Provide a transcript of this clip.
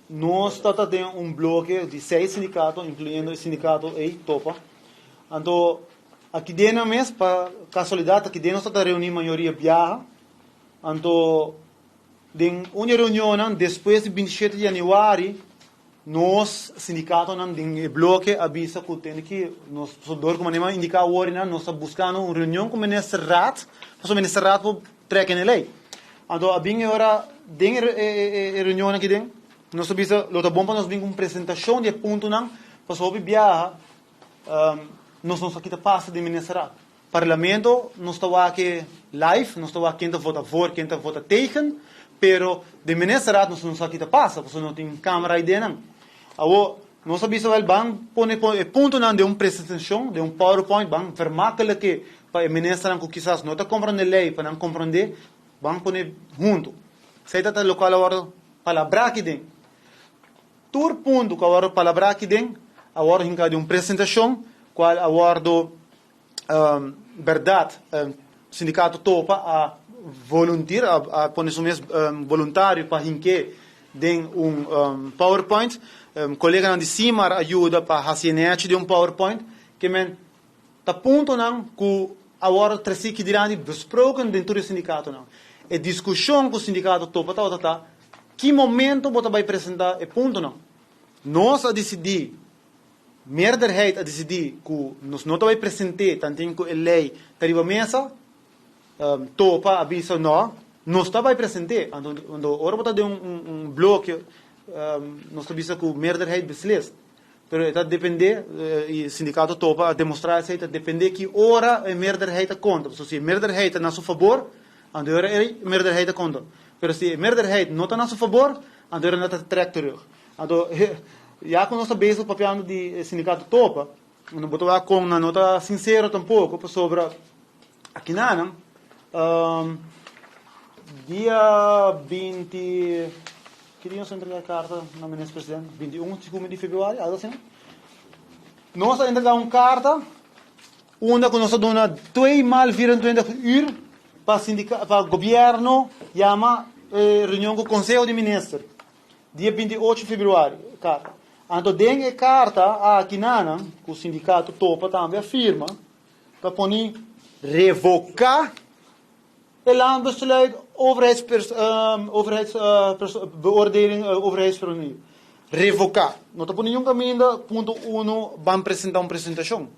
Nós temos bloco de 6 sindicatos, incluindo o sindicato Topa. Então, aqui dentro mesmo, para casualidade, aqui dentro nós reunir a maioria viaja. Então, em uma reunião, depois de 27 de janeiro, nós, sindicato, em bloco, avisa que nós, como indicar hoje, nós estamos buscando uma reunião com o ministro Rat, para o ministro Rat trecar na lei. Então, a bem agora, em reunião aqui dentro, nós avisa, lo bom para nós vir com apresentação de ponto não, para sobre viajar, nós não aqui passa de ministro Rat. Parlamento, nós estamos aqui live, nós estamos aqui quem vota for, quem vota tegen, pero de ministro Rat nós não aqui passa, porque não tem câmera aí dentro. Agora, nós sabemos que vão pôr ponto não de uma apresentação, de um PowerPoint, vão vermarcar que para o ministro que quizás não está compreendendo a lei, para não compreender, vão pôr junto. Se está o local agora palavra aqui dentro. Todo ponto que agora palavra aqui dentro, agora hinca de uma apresentação, qual agora verdade, sindicato topa a volunteer, a pôr voluntário para hinque de um PowerPoint. Colega de cima ajuda para fazer de um PowerPoint que men tá ponto não que agora três que dirão besproken dentro do sindicato não é discussão com o sindicato topa que momento você vai apresentar é ponto nós a decidir meerderheid a decidir que nós não vai apresentar tanto que a lei arriba a mesa topa avisa não nós está vai apresentar quando agora você tem bloco nós sabemos que o meerderheid beslist. Pero está depende o sindicato topa a demonstrar que está depende que hora a meerderheid conta. Se a meerderheid na seu favor, andora a meerderheid conta. Pero se a meerderheid não está na seu favor, andora não está trek terug. Então, já que nós sabemos o papel do sindicato topa, não vou falar com uma nota sincera tampouco sobre aqui não. Dia 20 queríamos entregar a carta na ministra presidente 21 de fevereiro, algo assim. Nós entregamos uma carta onde nós damos 2 mal 24 horas para o governo chama reunião com o Conselho de Ministros. Dia 28 de fevereiro, carta. Então, tem a carta aqui na que o sindicato topa também afirma para poder revocar o landbesluit overheidsbeoordeling, overheidsverordening. Revocar. Não está por nenhum caminho, ponto 1, vamos apresentar uma apresentação.